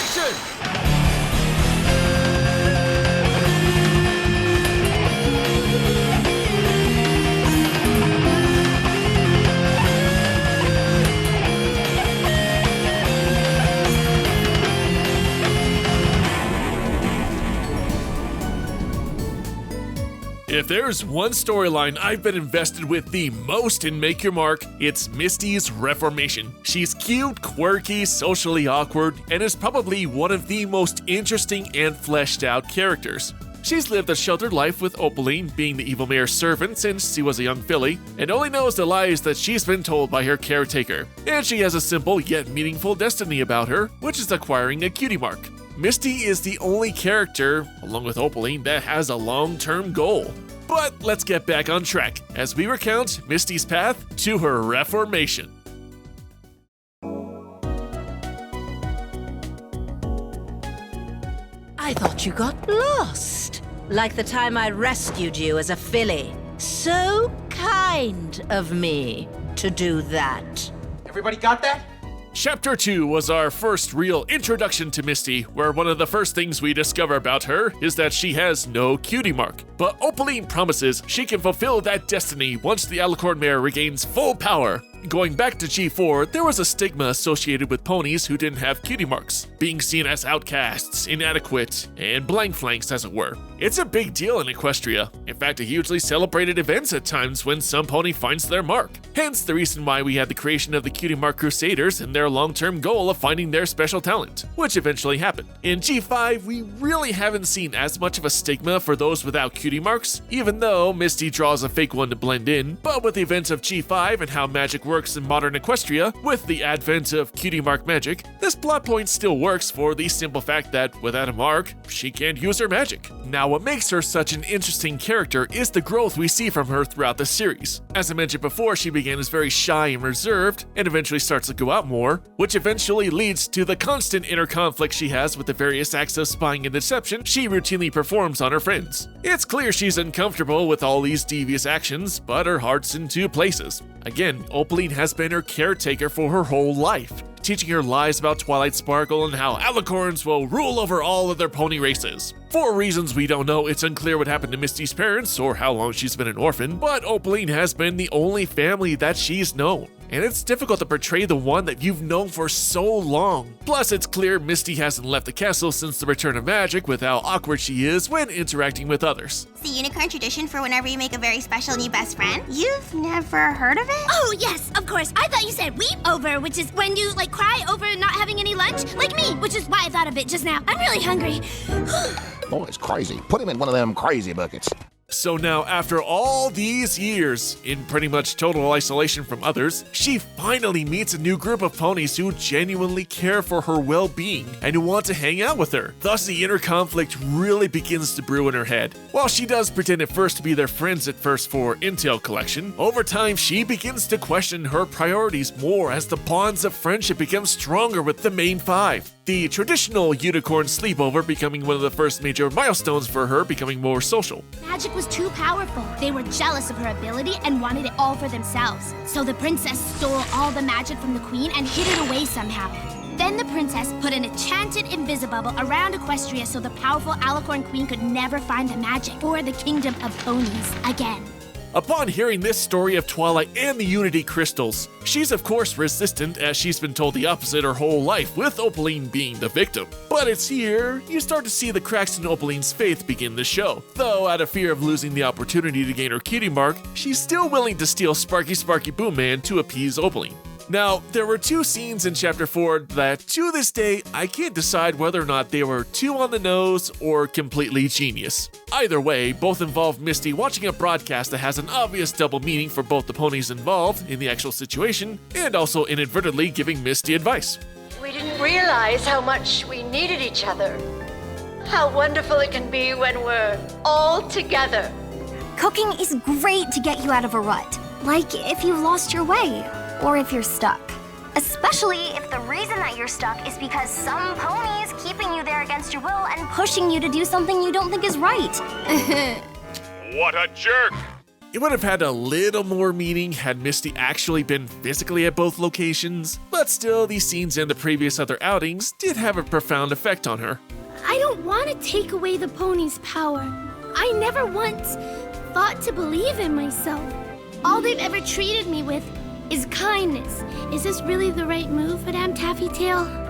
Reformation! If there's one storyline I've been invested with the most in Make Your Mark, it's Misty's Reformation. She's cute, quirky, socially awkward, and is probably one of the most interesting and fleshed out characters. She's lived a sheltered life with Opaline being the evil mayor's servant since she was a young filly, and only knows the lies that she's been told by her caretaker. And she has a simple yet meaningful destiny about her, which is acquiring a cutie mark. Misty is the only character, along with Opaline, that has a long-term goal. But let's get back on track as we recount Misty's path to her reformation. I thought you got lost, like the time I rescued you as a filly. So kind of me to do that. Everybody got that? Chapter 2 was our first real introduction to Misty, where one of the first things we discover about her is that she has no cutie mark. But Opaline promises she can fulfill that destiny once the Alicorn mare regains full power. Going back to G4, there was a stigma associated with ponies who didn't have cutie marks, being seen as outcasts, inadequate, and blank flanks as it were. It's a big deal in Equestria, in fact a hugely celebrated event at times when some pony finds their mark. Hence the reason why we had the creation of the Cutie Mark Crusaders and their long-term goal of finding their special talent, which eventually happened. In G5, we really haven't seen as much of a stigma for those without cutie marks, even though Misty draws a fake one to blend in, but with the events of G5 and how magic works in modern Equestria, with the advent of cutie mark magic, this plot point still works for the simple fact that without a mark, she can't use her magic. Now what makes her such an interesting character is the growth we see from her throughout the series. As I mentioned before, she began as very shy and reserved, and eventually starts to go out more, which eventually leads to the constant inner conflict she has with the various acts of spying and deception she routinely performs on her friends. It's clear she's uncomfortable with all these devious actions, but her heart's in two places. Again, Opaline has been her caretaker for her whole life, teaching her lies about Twilight Sparkle and how Alicorns will rule over all other pony races. For reasons we don't know, it's unclear what happened to Misty's parents or how long she's been an orphan, but Opaline has been the only family that she's known. And it's difficult to portray the one that you've known for so long. Plus, it's clear Misty hasn't left the castle since the return of magic with how awkward she is when interacting with others. It's the unicorn tradition for whenever you make a very special new best friend. You've never heard of it? Oh, yes, of course. I thought you said weep over, which is when you, cry over not having any lunch, like me, which is why I thought of it just now. I'm really hungry. Oh, it's crazy. Put him in one of them crazy buckets. So now, after all these years, in pretty much total isolation from others, she finally meets a new group of ponies who genuinely care for her well-being and who want to hang out with her. Thus, the inner conflict really begins to brew in her head. While she does pretend at first to be their friends at first for intel collection, over time she begins to question her priorities more as the bonds of friendship become stronger with the main five. The traditional unicorn sleepover becoming one of the first major milestones for her becoming more social. Magic was too powerful. They were jealous of her ability and wanted it all for themselves. So the princess stole all the magic from the queen and hid it away somehow. Then the princess put an enchanted invisibubble around Equestria so the powerful Alicorn queen could never find the magic or the kingdom of ponies again. Upon hearing this story of Twilight and the Unity Crystals, she's of course resistant as she's been told the opposite her whole life, with Opaline being the victim. But it's here you start to see the cracks in Opaline's faith begin to show. Though out of fear of losing the opportunity to gain her cutie mark, she's still willing to steal Sparky Sparky Boom Man to appease Opaline. Now, there were two scenes in Chapter 4 that, to this day, I can't decide whether or not they were too on the nose or completely genius. Either way, both involve Misty watching a broadcast that has an obvious double meaning for both the ponies involved in the actual situation, and also inadvertently giving Misty advice. We didn't realize how much we needed each other. How wonderful it can be when we're all together. Cooking is great to get you out of a rut, like if you've lost your way. Or if you're stuck. Especially if the reason that you're stuck is because some pony is keeping you there against your will and pushing you to do something you don't think is right. What a jerk! It would have had a little more meaning had Misty actually been physically at both locations, but still, these scenes in the previous other outings did have a profound effect on her. I don't want to take away the pony's power. I never once thought to believe in myself. All they've ever treated me with is kindness. Is this really the right move, Madame Taffytail?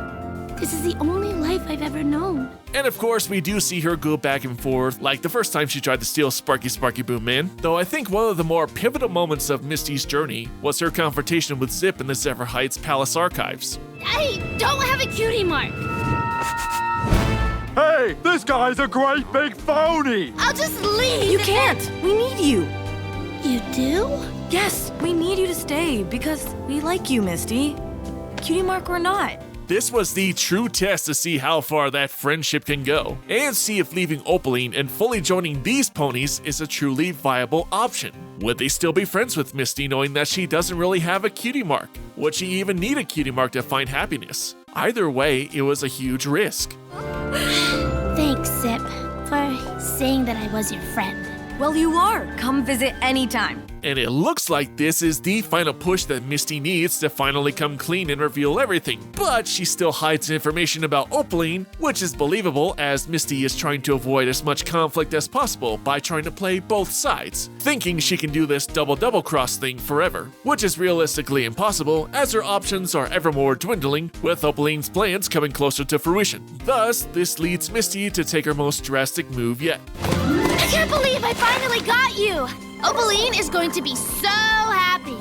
This is the only life I've ever known. And of course, we do see her go back and forth, like the first time she tried to steal Sparky Boom Man, though I think one of the more pivotal moments of Misty's journey was her confrontation with Zip in the Zephyr Heights Palace archives. I don't have a cutie mark. Hey, this guy's a great big phony! I'll just leave. You can't! We need you! You do? Yes, we need you to stay because we like you, Misty. Cutie mark or not. This was the true test to see how far that friendship can go, and see if leaving Opaline and fully joining these ponies is a truly viable option. Would they still be friends with Misty knowing that she doesn't really have a cutie mark? Would she even need a cutie mark to find happiness? Either way, it was a huge risk. Thanks, Zip, for saying that I was your friend. Well, you are. Come visit anytime. And it looks like this is the final push that Misty needs to finally come clean and reveal everything. But she still hides information about Opaline, which is believable as Misty is trying to avoid as much conflict as possible by trying to play both sides, thinking she can do this double cross thing forever, which is realistically impossible as her options are ever more dwindling with Opaline's plans coming closer to fruition. Thus, this leads Misty to take her most drastic move yet. I can't believe I finally got you! Opaline is going to be so happy.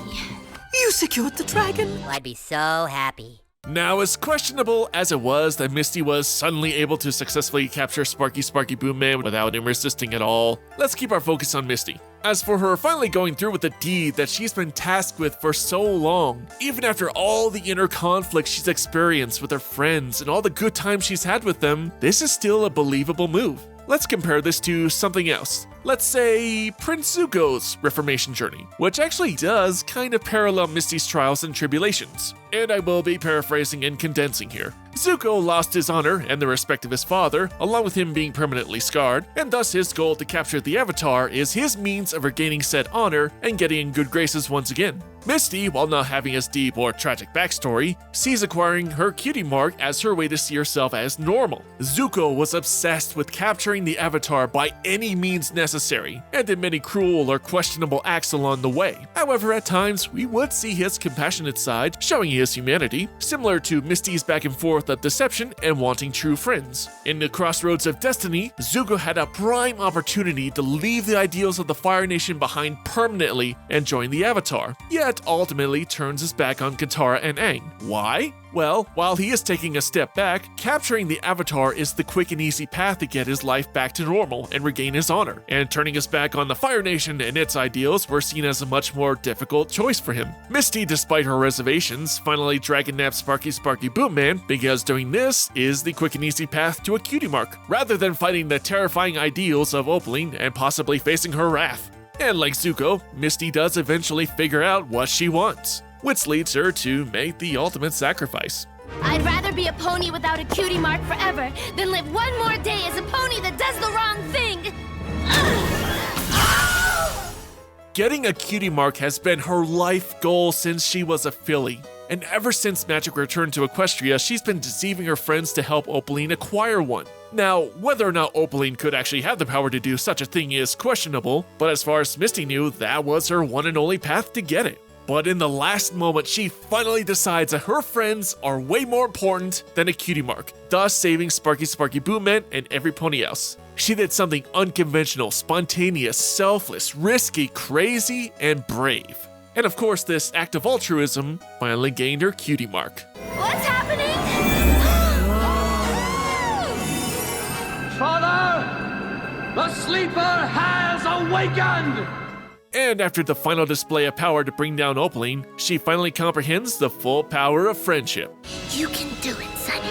You secured the dragon. I'd be so happy. Now, as questionable as it was that Misty was suddenly able to successfully capture Sparky Boom Man without him resisting at all, let's keep our focus on Misty. As for her finally going through with the deed that she's been tasked with for so long, even after all the inner conflict she's experienced with her friends and all the good times she's had with them, this is still a believable move. Let's compare this to something else. Let's say Prince Zuko's Reformation journey, which actually does kind of parallel Misty's trials and tribulations. And I will be paraphrasing and condensing here. Zuko lost his honor and the respect of his father, along with him being permanently scarred, and thus his goal to capture the Avatar is his means of regaining said honor and getting in good graces once again. Misty, while not having as deep or tragic backstory, sees acquiring her cutie mark as her way to see herself as normal. Zuko was obsessed with capturing the Avatar by any means necessary, and did many cruel or questionable acts along the way. However, at times, we would see his compassionate side, showing his humanity, similar to Misty's back and forth of deception and wanting true friends. In the crossroads of destiny, Zuko had a prime opportunity to leave the ideals of the Fire Nation behind permanently and join the Avatar, yet ultimately turns his back on Katara and Aang. Why? Well, while he is taking a step back, capturing the Avatar is the quick and easy path to get his life back to normal and regain his honor, and turning his back on the Fire Nation and its ideals were seen as a much more difficult choice for him. Misty, despite her reservations, finally Dragonnapped Sparky Boom Man because doing this is the quick and easy path to a cutie mark, rather than fighting the terrifying ideals of Opaline and possibly facing her wrath. And like Zuko, Misty does eventually figure out what she wants, which leads her to make the ultimate sacrifice. I'd rather be a pony without a cutie mark forever than live one more day as a pony that does the wrong thing. Getting a cutie mark has been her life goal since she was a filly. And ever since Magic returned to Equestria, she's been deceiving her friends to help Opaline acquire one. Now, whether or not Opaline could actually have the power to do such a thing is questionable, but as far as Misty knew, that was her one and only path to get it. But in the last moment, she finally decides that her friends are way more important than a cutie mark, thus saving Sparky Boom Man and every pony else. She did something unconventional, spontaneous, selfless, risky, crazy, and brave. And of course, this act of altruism finally gained her cutie mark. What's happening? Father, the sleeper has awakened! And after the final display of power to bring down Opaline, she finally comprehends the full power of friendship. You can do it, Sonny.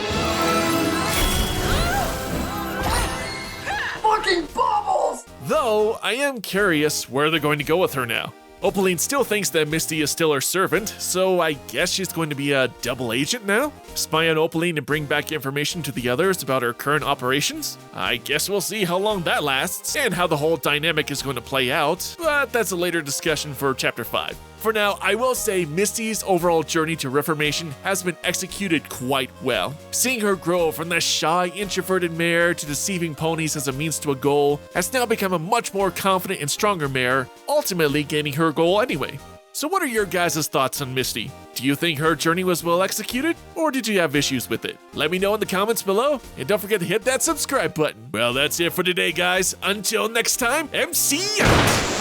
Fucking bubbles! Though, I am curious where they're going to go with her now. Opaline still thinks that Misty is still her servant, so I guess she's going to be a double agent now? Spy on Opaline and bring back information to the others about her current operations? I guess we'll see how long that lasts, and how the whole dynamic is going to play out, but that's a later discussion for Chapter 5. For now, I will say Misty's overall journey to Reformation has been executed quite well. Seeing her grow from the shy, introverted mare to deceiving ponies as a means to a goal has now become a much more confident and stronger mare, ultimately gaining her goal anyway. So what are your guys' thoughts on Misty? Do you think her journey was well executed, or did you have issues with it? Let me know in the comments below, and don't forget to hit that subscribe button. Well, that's it for today, guys. Until next time, MC out!